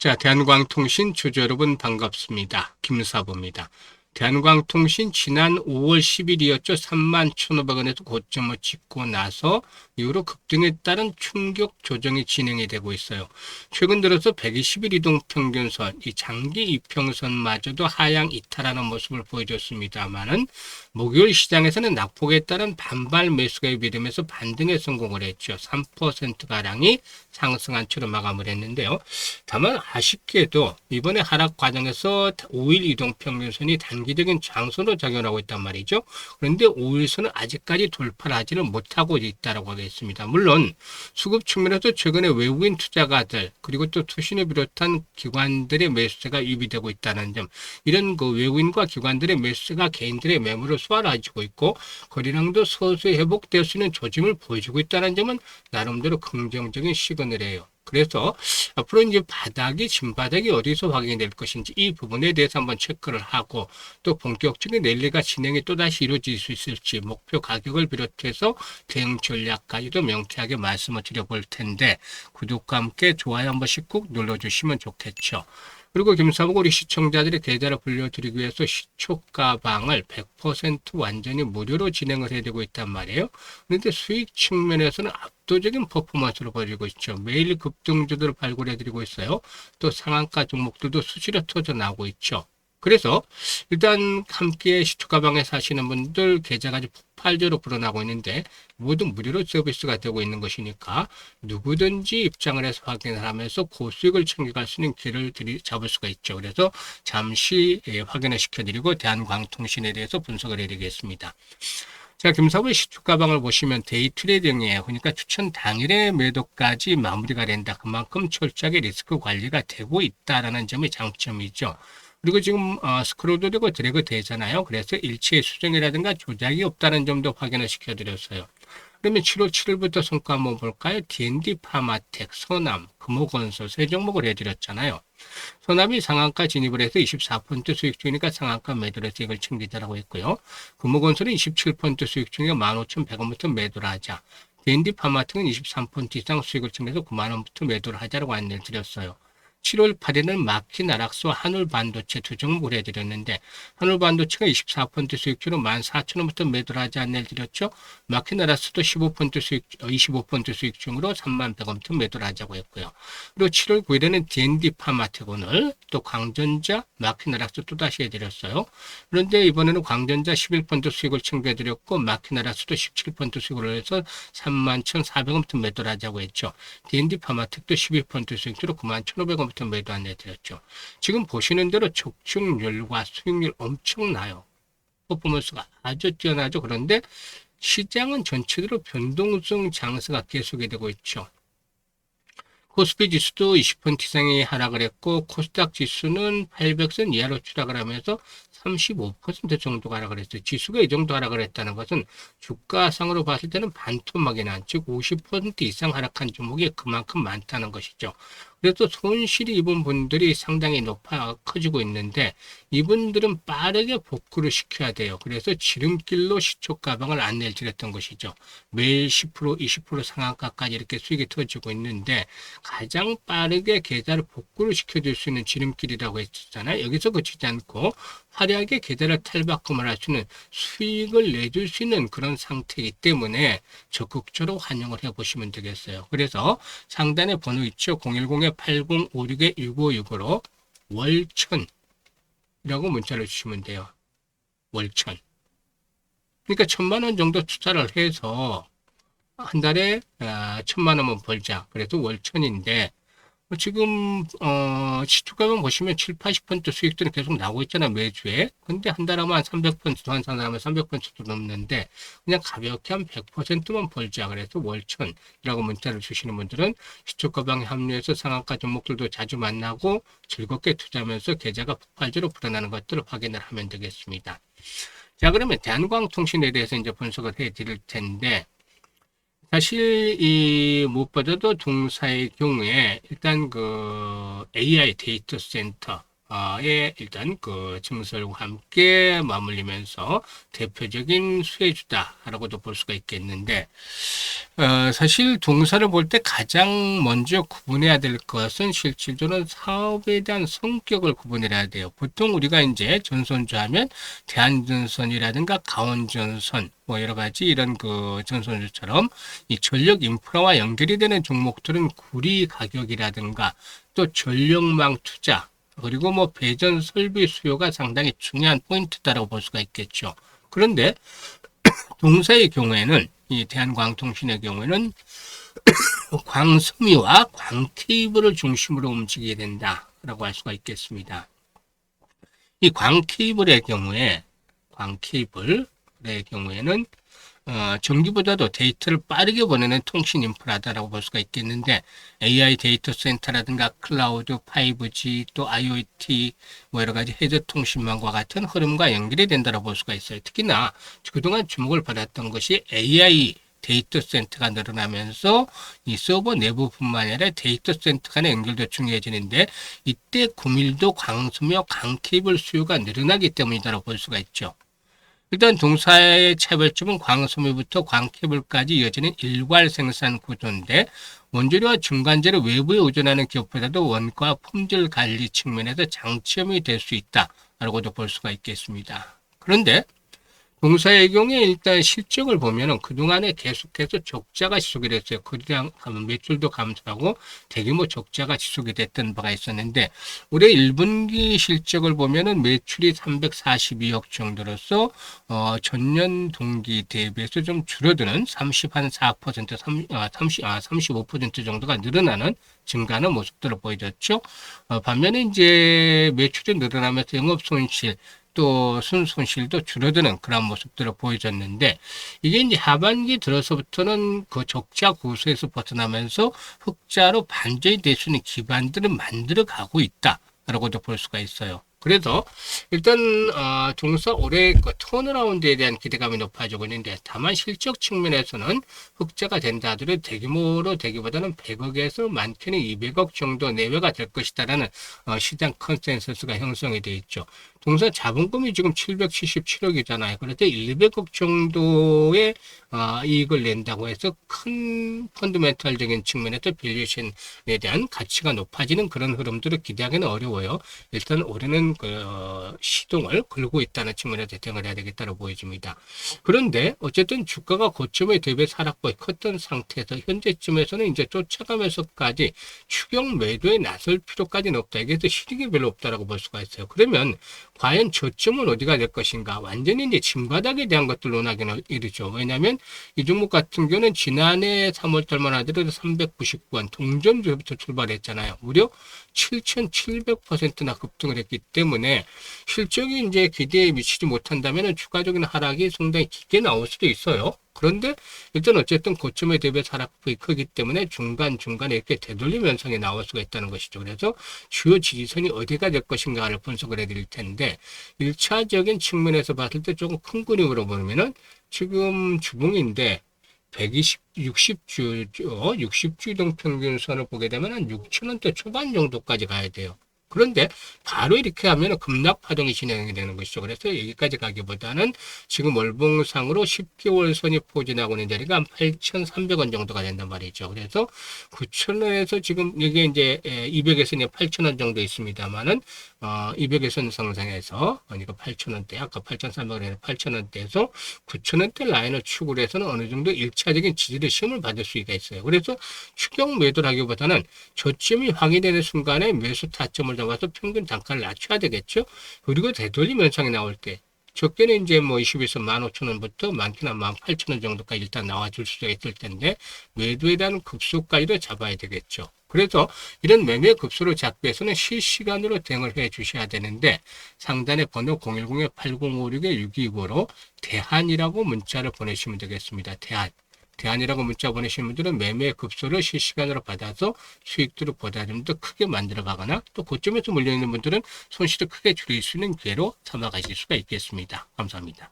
자, 대한광통신 주주 여러분 반갑습니다. 김사부입니다. 대한광통신 지난 5월 10일이었죠. 31,500원에서 고점을 찍고 나서 이후로 급등에 따른 충격 조정이 진행이 되고 있어요. 최근 들어서 120일 이동평균선, 이 장기 이평선마저도 하향 이탈하는 모습을 보여줬습니다만은 목요일 시장에서는 낙폭에 따른 반발 매수가 유입되면서 반등에 성공을 했죠. 3%가량이 상승한 채로 마감을 했는데요. 다만 아쉽게도 이번에 하락 과정에서 5일 이동평균선이 단기적인 장소로 작용하고 있단 말이죠. 그런데 5일선은 아직까지 돌파를 하지는 못하고 있다고 하겠습니다. 물론 수급 측면에서 최근에 외국인 투자가들 그리고 또 투신을 비롯한 기관들의 매수세가 유입되고 있다는 점, 이런 그 외국인과 기관들의 매수세가 개인들의 매물을 쏘아가지고 있고 거래량도 서서히 회복될 수 있는 조짐을 보여주고 있다는 점은 나름대로 긍정적인 시그널이에요. 그래서 앞으로 이제 바닥이 진바닥이 어디서 확인이 될 것인지 이 부분에 대해서 한번 체크를 하고, 또 본격적인 랠리가 진행이 또다시 이루어질 수 있을지 목표 가격을 비롯해서 대응 전략까지도 명쾌하게 말씀을 드려볼 텐데, 구독과 함께 좋아요 한 번씩 꾹 눌러주시면 좋겠죠. 그리고 김사복 우리 시청자들의 계좌를 불려드리기 위해서 시초가방을 100% 완전히 무료로 진행을 해드리고 있단 말이에요. 그런데 수익 측면에서는 압도적인 퍼포먼스를 보여주고 있죠. 매일 급등주들을 발굴해드리고 있어요. 또 상한가 종목들도 수시로 터져 나오고 있죠. 그래서 일단 함께 시초가방에 사시는 분들 계좌가 아주 폭발적으로 불어나고 있는데 모두 무료로 서비스가 되고 있는 것이니까 누구든지 입장을 해서 확인을 하면서 고수익을 챙겨갈 수 있는 길을 잡을 수가 있죠. 그래서 잠시 확인을 시켜드리고 대한광통신에 대해서 분석을 해드리겠습니다. 자, 김사부의 시초가방을 보시면 데이 트레이딩이에요. 그러니까 추천 당일의 매도까지 마무리가 된다. 그만큼 철저하게 리스크 관리가 되고 있다는 점이 장점이죠. 그리고 지금 스크롤도 되고 드래그 되잖아요. 그래서 일체의 수정이라든가 조작이 없다는 점도 확인을 시켜드렸어요. 그러면 7월 7일부터 성과 한번 볼까요? D&D 파마텍, 서남, 금호건설 세 종목을 해드렸잖아요. 서남이 상한가 진입을 해서 24% 수익 중이니까 상한가 매도를 해서 이걸 챙기자라고 했고요. 금호건설은 27% 수익 중이니까 15,100원부터 매도를 하자. D&D 파마텍은 23% 이상 수익을 챙겨서 9만원부터 매도를 하자라고 안내를 드렸어요. 7월 8일은 마키 나락수와 한울반도체 두 종목을 해드렸는데, 한울반도체가 24% 수익주로 14,000원부터 매도를 하지 않는 드렸죠. 마키 나락수도 25% 수익 중으로 31,100원부터 매도를 하자고 했고요. 그리고 7월 9일에는 D&D 파마텍온을 또 광전자, 마키 나락수 또다시 해드렸어요. 그런데 이번에는 광전자 11% 수익을 챙겨드렸고 마키 나락수도 17% 수익을 해서 31,400원부터 매도를 하자고 했죠. D&D 파마텍도 12% 수익주로 91,500원 부터 매도 안내드렸죠. 지금 보시는 대로 적중률과 수익률 엄청나요. 퍼포먼스가 아주 뛰어나죠. 그런데 시장은 전체적으로 변동성 장세가 계속이 되고 있죠. 코스피 지수도 20% 이상이 하락을 했고 코스닥 지수는 800선 이하로 추락을 하면서 35% 정도가 하락을 했어요. 지수가 이 정도 하락을 했다는 것은 주가상으로 봤을 때는 반토막이나 즉 50% 이상 하락한 종목이 그만큼 많다는 것이죠. 그래서 손실이 입은 분들이 상당히 커지고 있는데 이분들은 빠르게 복구를 시켜야 돼요. 그래서 지름길로 시초가방을 안내를 드렸던 것이죠. 매일 10%, 20% 상한가까지 이렇게 수익이 터지고 있는데 가장 빠르게 계좌를 복구를 시켜줄 수 있는 지름길이라고 했잖아요. 여기서 그치지 않고 화려하게 계좌를 탈바꿈을 할 수 있는 수익을 내줄 수 있는 그런 상태이기 때문에 적극적으로 활용을 해보시면 되겠어요. 그래서 상단에 번호 있죠. 010-8056-6565로 월천이라고 문자를 주시면 돼요. 월천. 그러니까 1,000만 원 정도 투자를 해서 한 달에 1,000만 원만 벌자. 그래서 월천인데 지금 시초가만 보시면 7, 80% 수익들이 계속 나오고 있잖아요. 매주에. 근데 한 달 하면 한 300% 환산하면 300%도 넘는데 그냥 가볍게 한 100%만 벌자. 그래서 월천이라고 문자를 주시는 분들은 시초가방에 합류해서 상한가 종목들도 자주 만나고 즐겁게 투자하면서 계좌가 폭발적으로 불어나는 것들을 확인을 하면 되겠습니다. 자, 그러면 대한광통신에 대해서 이제 분석을 해 드릴 텐데, 사실 이 무엇보다도 동사의 경우에 일단 그 AI 데이터 센터 의 일단 그 증설과 함께 맞물리면서 대표적인 수혜주다라고도 볼 수가 있겠는데, 사실 동사를 볼 때 가장 먼저 구분해야 될 것은 실질적으로 사업에 대한 성격을 구분해야 돼요. 보통 우리가 이제 전선주 하면 대한전선이라든가 강원전선, 뭐 여러 가지 이런 그 전선주처럼 이 전력 인프라와 연결이 되는 종목들은 구리 가격이라든가 또 전력망 투자, 그리고 뭐 배전 설비 수요가 상당히 중요한 포인트다라고 볼 수가 있겠죠. 그런데 동사의 경우에는 이 대한광통신의 경우에는 광섬유와 광케이블을 중심으로 움직이게 된다라고 할 수가 있겠습니다. 이 광케이블의 경우에는 전기보다도 데이터를 빠르게 보내는 통신 인프라다라고 볼 수가 있겠는데, AI 데이터 센터라든가 클라우드, 5G, 또 IoT, 뭐 여러 가지 해저 통신망과 같은 흐름과 연결이 된다고 볼 수가 있어요. 특히나 그동안 주목을 받았던 것이 AI 데이터 센터가 늘어나면서 이 서버 내부뿐만 아니라 데이터 센터 간의 연결도 중요해지는데, 이때 구밀도 광섬유, 광케이블 수요가 늘어나기 때문이다라고 볼 수가 있죠. 일단 동사의 차별점은 광섬유부터 광케이블까지 이어지는 일괄 생산 구조인데, 원재료와 중간재를 외부에 의존하는 기업보다도 원가 품질 관리 측면에서 장점이 될 수 있다라고도 볼 수가 있겠습니다. 그런데 동사의 경우에 일단 실적을 보면은 그동안에 계속해서 적자가 지속이 됐어요. 그냥 매출도 감소하고 대규모 적자가 지속이 됐던 바가 있었는데, 올해 1분기 실적을 보면은 매출이 342억 정도로서 전년 동기 대비해서 좀 줄어드는 34%, 35% 정도가 늘어나는 증가하는 모습들을 보여줬죠. 반면에 이제 매출이 늘어나면서 영업 손실 또 순손실도 줄어드는 그런 모습들을 보여줬는데, 이게 이제 하반기 들어서부터는 그 적자 고수에서 벗어나면서 흑자로 반전이 될 수 있는 기반들을 만들어 가고 있다라고도 볼 수가 있어요. 그래서 일단 동사 올해 그 턴어라운드에 대한 기대감이 높아지고 있는데, 다만 실적 측면에서는 흑자가 된다 하더라도 대규모로 되기보다는 100억에서 많게는 200억 정도 내외가 될 것이다라는 시장 컨센서스가 형성이 되어 있죠. 동사 자본금이 지금 777억이잖아요. 그런데 200억 정도의 이익을 낸다고 해서 큰 펀드멘탈적인 측면에서 밸류에이션에 대한 가치가 높아지는 그런 흐름들을 기대하기는 어려워요. 일단 올해는 시동을 걸고 있다는 측면에서 대응을 해야 되겠다고 보여집니다. 그런데 어쨌든 주가가 고점에 대비해서 하락폭이 컸던 상태에서 현재쯤에서는 이제 쫓아가면서까지 추격 매도에 나설 필요까지는 없다. 이게 실익이 별로 없다라고 볼 수가 있어요. 그러면 과연 저점은 어디가 될 것인가? 완전히 이제 진바닥에 대한 것들 논하기는 이르죠. 왜냐하면 이 종목 같은 경우는 지난해 3월 달만 하더라도 399원 동전주부터 출발했잖아요. 무려 7,700%나 급등을 했기 때문에 실적이 이제 기대에 미치지 못한다면 추가적인 하락이 상당히 깊게 나올 수도 있어요. 그런데 일단 어쨌든 고점에 대비해서 하락폭이 크기 때문에 중간중간에 이렇게 되돌림 현상이 나올 수가 있다는 것이죠. 그래서 주요 지지선이 어디가 될 것인가를 분석을 해드릴 텐데, 1차적인 측면에서 봤을 때 조금 큰 그림으로 보면은 지금 주봉인데 60주 이동 평균선을 보게 되면 한 6,000원대 초반 정도까지 가야 돼요. 그런데 바로 이렇게 하면 급락 파동이 진행이 되는 것이죠. 그래서 여기까지 가기보다는 지금 월봉상으로 10개월 선이 포진하고 있는 자리가 한 8,300원 정도가 된단 말이죠. 그래서 9,000원에서 지금 이게 이제 200에서 이제 8,000원 정도 있습니다만은 200에선 상상해서 그러니까 8,000원대, 아까 8,300원에서 8,000원대에서 9,000원대 라인을 추구를 해서는 어느 정도 1차적인 지지를 시험을 받을 수가 있어요. 그래서 추격 매도를 하기보다는 저점이 확인되는 순간에 매수 타점을 잡아서 평균 단가를 낮춰야 되겠죠. 그리고 되돌림 현상이 나올 때 적게는 이제 뭐 20에서 15,000원부터 많게는 18,000원 정도까지 일단 나와줄 수가 있을 텐데, 매도에 대한 급소까지도 잡아야 되겠죠. 그래서 이런 매매 급소를 잡기 위해서는 실시간으로 대응을 해 주셔야 되는데, 상단에 번호 010-8056-625로 대한이라고 문자를 보내시면 되겠습니다. 대안이라고 문자 보내신 분들은 매매 급소를 실시간으로 받아서 수익들을 보다 좀 더 크게 만들어 가거나, 또 고점에서 물려있는 분들은 손실을 크게 줄일 수 있는 기회로 삼아 가실 수가 있겠습니다. 감사합니다.